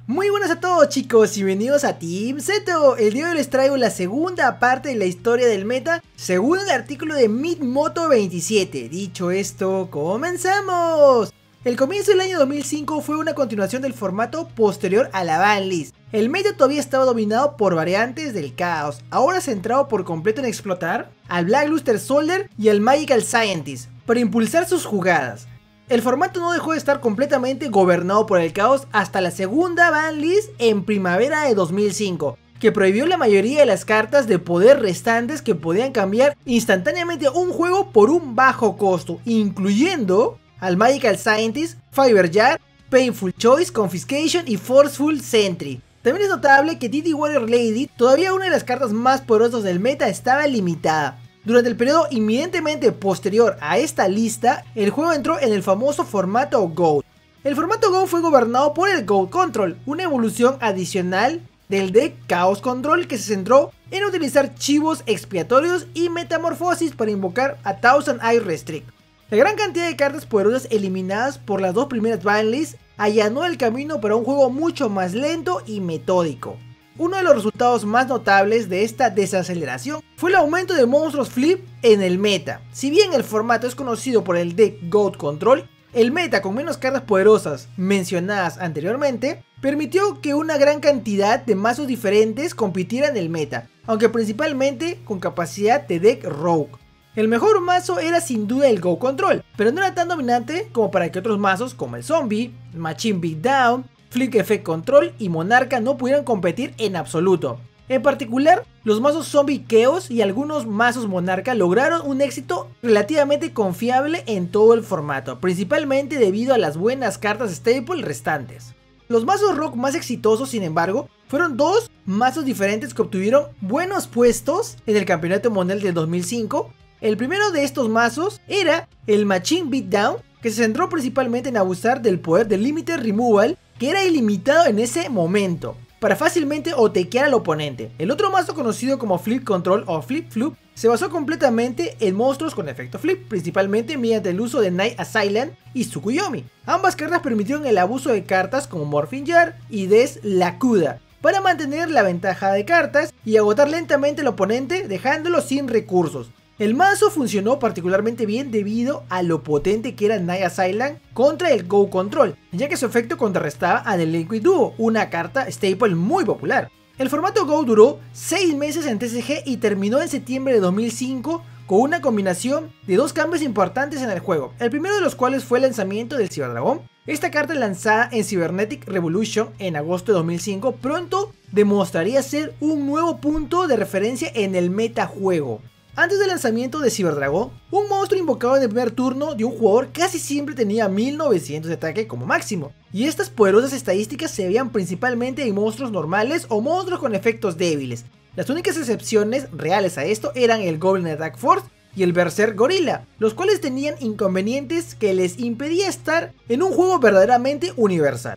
Muy buenas a todos chicos y bienvenidos a Team Zeto. El día de hoy les traigo la segunda parte de la historia del meta según el artículo de MidMoto27. Dicho esto, comenzamos. El comienzo del año 2005 fue una continuación del formato posterior a la banlist. El meta todavía estaba dominado por variantes del caos, ahora centrado por completo en explotar al Blackluster Soldier y al Magical Scientist para impulsar sus jugadas. El formato no dejó de estar completamente gobernado por el caos hasta la segunda banlist en primavera de 2005, que prohibió la mayoría de las cartas de poder restantes que podían cambiar instantáneamente un juego por un bajo costo, incluyendo al Magical Scientist, Fiber Jar, Painful Choice, Confiscation y Forceful Sentry. También es notable que DD Warrior Lady, todavía una de las cartas más poderosas del meta, estaba limitada. Durante el periodo inminentemente posterior a esta lista, el juego entró en el famoso formato GOAT. El formato GOAT fue gobernado por el GOAT Control, una evolución adicional del deck Chaos Control que se centró en utilizar chivos expiatorios y metamorfosis para invocar a Thousand Eye Restrict. La gran cantidad de cartas poderosas eliminadas por las dos primeras banlists allanó el camino para un juego mucho más lento y metódico. Uno de los resultados más notables de esta desaceleración fue el aumento de monstruos flip en el meta. Si bien el formato es conocido por el deck GOAT Control, el meta con menos cartas poderosas mencionadas anteriormente permitió que una gran cantidad de mazos diferentes compitieran en el meta, aunque principalmente con capacidad de deck Rogue. El mejor mazo era sin duda el GOAT Control, pero no era tan dominante como para que otros mazos como el Zombie, Machine Beatdown, Flick Effect Control y Monarca no pudieran competir en absoluto. En particular, los mazos Zombie Chaos y algunos mazos Monarca lograron un éxito relativamente confiable en todo el formato, principalmente debido a las buenas cartas Staple restantes. Los mazos Rock más exitosos, sin embargo, fueron dos mazos diferentes que obtuvieron buenos puestos en el campeonato mundial del 2005. El primero de estos mazos era el Machine Beatdown, que se centró principalmente en abusar del poder de Limited Removal, que era ilimitado en ese momento, para fácilmente otequear al oponente. El otro mazo, conocido como Flip Control o Flip Floop, se basó completamente en monstruos con efecto flip, principalmente mediante el uso de Night Assailant y Tsukuyomi. Ambas cartas permitieron el abuso de cartas como Morphing Jar y Des Lacuda, para mantener la ventaja de cartas y agotar lentamente al oponente dejándolo sin recursos. El mazo funcionó particularmente bien debido a lo potente que era Night Assailant contra el GOAT Control, ya que su efecto contrarrestaba a The Liquid Duo, una carta staple muy popular. El formato GOAT duró 6 meses en TCG y terminó en septiembre de 2005 con una combinación de dos cambios importantes en el juego, el primero de los cuales fue el lanzamiento del Cyberdragon. Esta carta, lanzada en Cybernetic Revolution en agosto de 2005, pronto demostraría ser un nuevo punto de referencia en el metajuego. Antes del lanzamiento de Cyberdragon, un monstruo invocado en el primer turno de un jugador casi siempre tenía 1900 de ataque como máximo, y estas poderosas estadísticas se veían principalmente en monstruos normales o monstruos con efectos débiles. Las únicas excepciones reales a esto eran el Goblin Attack Force y el Berserk Gorilla, los cuales tenían inconvenientes que les impedía estar en un juego verdaderamente universal.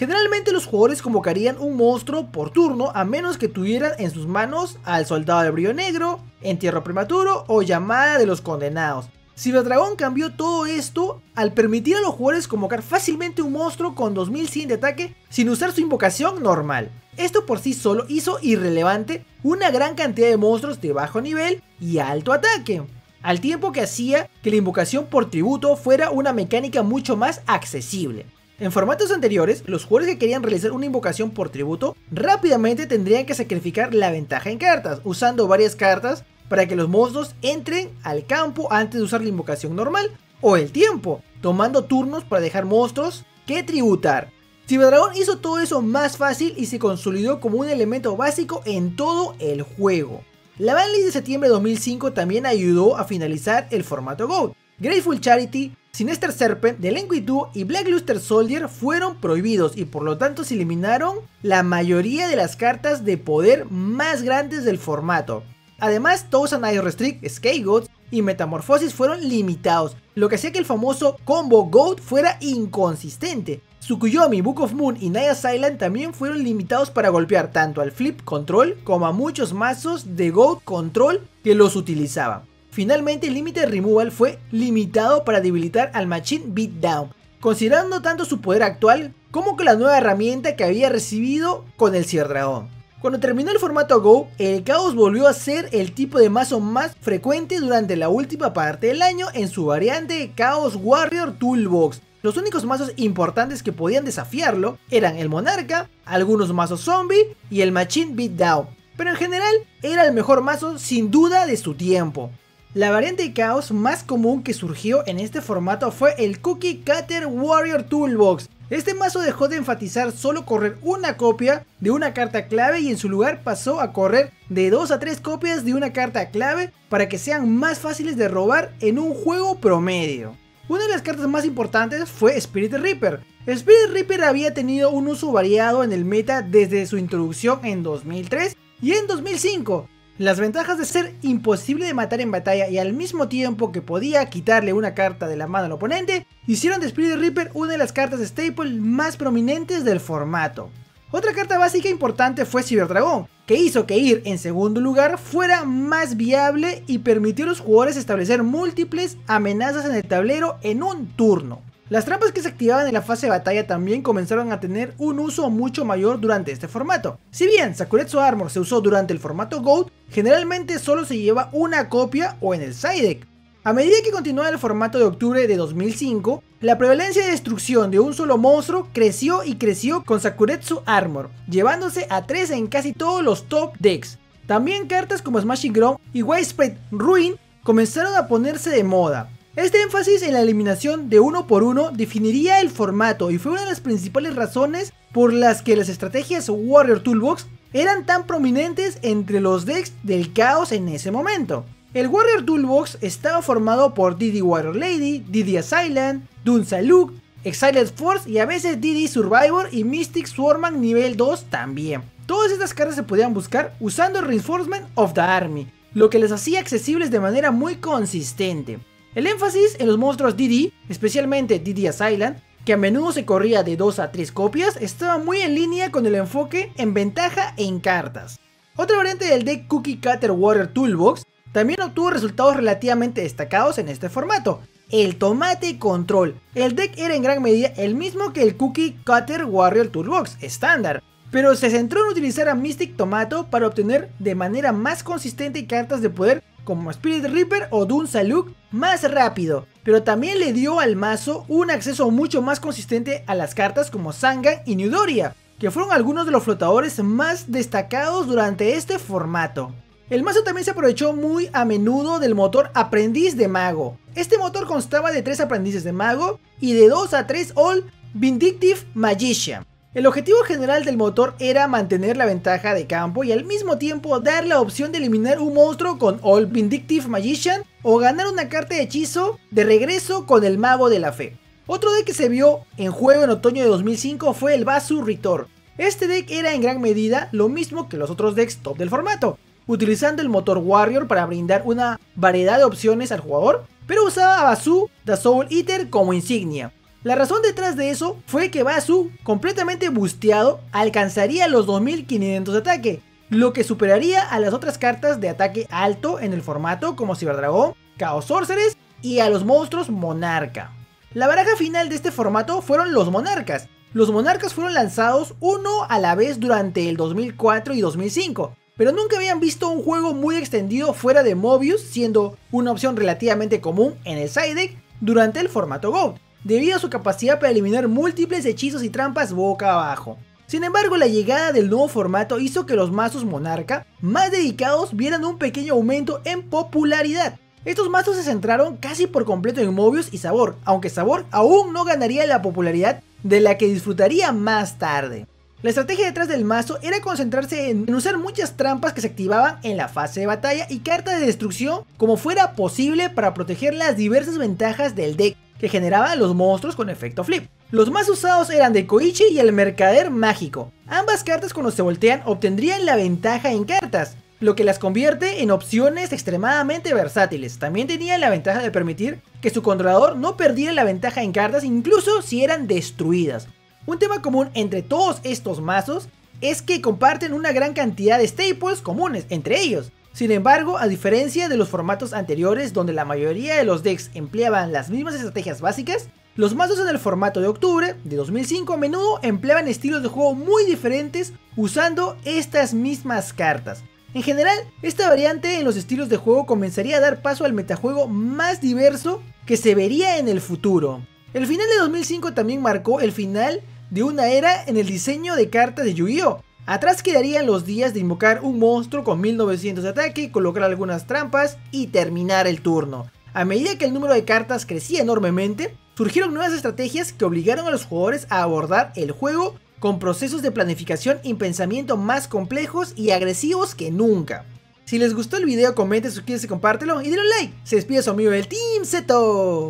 Generalmente los jugadores convocarían un monstruo por turno a menos que tuvieran en sus manos al Soldado del Brillo Negro, Entierro Prematuro o Llamada de los Condenados. Cyberdragon cambió todo esto al permitir a los jugadores convocar fácilmente un monstruo con 2100 de ataque sin usar su invocación normal. Esto por sí solo hizo irrelevante una gran cantidad de monstruos de bajo nivel y alto ataque, al tiempo que hacía que la invocación por tributo fuera una mecánica mucho más accesible. En formatos anteriores, los jugadores que querían realizar una invocación por tributo rápidamente tendrían que sacrificar la ventaja en cartas, usando varias cartas para que los monstruos entren al campo antes de usar la invocación normal o el tiempo, tomando turnos para dejar monstruos que tributar. Cyberdragon hizo todo eso más fácil y se consolidó como un elemento básico en todo el juego. La banlist de septiembre de 2005 también ayudó a finalizar el formato GOAT. Grateful Charity, Sinister Serpent, The Liquid Duo y Blackluster Soldier fueron prohibidos y por lo tanto se eliminaron la mayoría de las cartas de poder más grandes del formato. Además, Thousand Eye Restrict, Scapegoats y Metamorfosis fueron limitados, lo que hacía que el famoso combo GOAT fuera inconsistente. Tsukuyomi, Book of Moon y Night Assailant también fueron limitados para golpear tanto al Flip Control como a muchos mazos de GOAT Control que los utilizaban. Finalmente, el Limited Removal fue limitado para debilitar al Machine Beatdown, considerando tanto su poder actual como con la nueva herramienta que había recibido con el Ciberdragón. Cuando terminó el formato GO, el Chaos volvió a ser el tipo de mazo más frecuente durante la última parte del año en su variante Chaos Warrior Toolbox. Los únicos mazos importantes que podían desafiarlo eran el Monarca, algunos mazos zombie y el Machine Beatdown, pero en general era el mejor mazo sin duda de su tiempo. La variante de Chaos más común que surgió en este formato fue el Cookie Cutter Warrior Toolbox. Este mazo dejó de enfatizar solo correr una copia de una carta clave y en su lugar pasó a correr de 2 a 3 copias de una carta clave para que sean más fáciles de robar en un juego promedio. Una de las cartas más importantes fue Spirit Reaper. Spirit Reaper había tenido un uso variado en el meta desde su introducción en 2003 y en 2005. Las ventajas de ser imposible de matar en batalla y al mismo tiempo que podía quitarle una carta de la mano al oponente, hicieron de Spirit Reaper una de las cartas de staple más prominentes del formato. Otra carta básica importante fue Ciberdragón, que hizo que ir en segundo lugar fuera más viable y permitió a los jugadores establecer múltiples amenazas en el tablero en un turno. Las trampas que se activaban en la fase de batalla también comenzaron a tener un uso mucho mayor durante este formato. Si bien Sakuretsu Armor se usó durante el formato GOAT, generalmente solo se lleva una copia o en el side deck. A medida que continuaba el formato de octubre de 2005, la prevalencia de destrucción de un solo monstruo creció y creció con Sakuretsu Armor, llevándose a 3 en casi todos los top decks. También cartas como Smashing Ground y Widespread Ruin comenzaron a ponerse de moda. Este énfasis en la eliminación de uno por uno definiría el formato y fue una de las principales razones por las que las estrategias Warrior Toolbox eran tan prominentes entre los decks del caos en ese momento. El Warrior Toolbox estaba formado por DD Warrior Lady, DD Assailant, Dun Saluk, Exiled Force y a veces DD Survivor y Mystic Swarman nivel 2 también. Todas estas cartas se podían buscar usando el Reinforcement of the Army, lo que les hacía accesibles de manera muy consistente. El énfasis en los monstruos DD, especialmente DD Assailant, que a menudo se corría de 2 a 3 copias, estaba muy en línea con el enfoque en ventaja en cartas. Otra variante del deck Cookie Cutter Warrior Toolbox también obtuvo resultados relativamente destacados en este formato, el Tomate Control. El deck era en gran medida el mismo que el Cookie Cutter Warrior Toolbox estándar, pero se centró en utilizar a Mystic Tomato para obtener de manera más consistente cartas de poder como Spirit Reaper o Dun Saluk más rápido, pero también le dio al mazo un acceso mucho más consistente a las cartas como Sangan y Newdoria, que fueron algunos de los flotadores más destacados durante este formato. El mazo también se aprovechó muy a menudo del motor Aprendiz de Mago. Este motor constaba de 3 aprendices de mago y de 2 a 3 All Vindictive Magician. El objetivo general del motor era mantener la ventaja de campo y al mismo tiempo dar la opción de eliminar un monstruo con All Vindictive Magician o ganar una carta de hechizo de regreso con el Mago de la Fe. Otro deck que se vio en juego en otoño de 2005 fue el Basu Ritor. Este deck era en gran medida lo mismo que los otros decks top del formato, utilizando el motor Warrior para brindar una variedad de opciones al jugador, pero usaba a Basu the Soul Eater como insignia. La razón detrás de eso fue que Basu, completamente busteado, alcanzaría los 2500 de ataque, lo que superaría a las otras cartas de ataque alto en el formato como Ciberdragón, Chaos Sorceress y a los monstruos Monarca. La baraja final de este formato fueron los Monarcas. Los Monarcas fueron lanzados uno a la vez durante el 2004 y 2005, pero nunca habían visto un juego muy extendido fuera de Mobius, siendo una opción relativamente común en el side deck durante el formato GOAT, debido a su capacidad para eliminar múltiples hechizos y trampas boca abajo. Sin embargo, la llegada del nuevo formato hizo que los mazos Monarca más dedicados vieran un pequeño aumento en popularidad. Estos mazos se centraron casi por completo en Mobius y Sabor, aunque Sabor aún no ganaría la popularidad de la que disfrutaría más tarde. La estrategia detrás del mazo era concentrarse en usar muchas trampas que se activaban en la fase de batalla y cartas de destrucción como fuera posible para proteger las diversas ventajas del deck que generaban los monstruos con efecto flip. Los más usados eran de Koichi y el Mercader Mágico. Ambas cartas cuando se voltean obtendrían la ventaja en cartas, lo que las convierte en opciones extremadamente versátiles. También tenían la ventaja de permitir que su controlador no perdiera la ventaja en cartas incluso si eran destruidas. Un tema común entre todos estos mazos es que comparten una gran cantidad de staples comunes entre ellos. Sin embargo, a diferencia de los formatos anteriores donde la mayoría de los decks empleaban las mismas estrategias básicas, Los mazos en el formato de octubre de 2005 a menudo empleaban estilos de juego muy diferentes usando estas mismas cartas. En general, esta variante en los estilos de juego comenzaría a dar paso al metajuego más diverso que se vería en el futuro. El final de 2005 también marcó el final de una era en el diseño de cartas de Yu-Gi-Oh! Atrás quedarían los días de invocar un monstruo con 1900 de ataque, colocar algunas trampas y terminar el turno. A medida que el número de cartas crecía enormemente, surgieron nuevas estrategias que obligaron a los jugadores a abordar el juego con procesos de planificación y pensamiento más complejos y agresivos que nunca. Si les gustó el video, comenten, suscríbanse, compártelo y denle un like. Se despide su amigo del Team Zeto.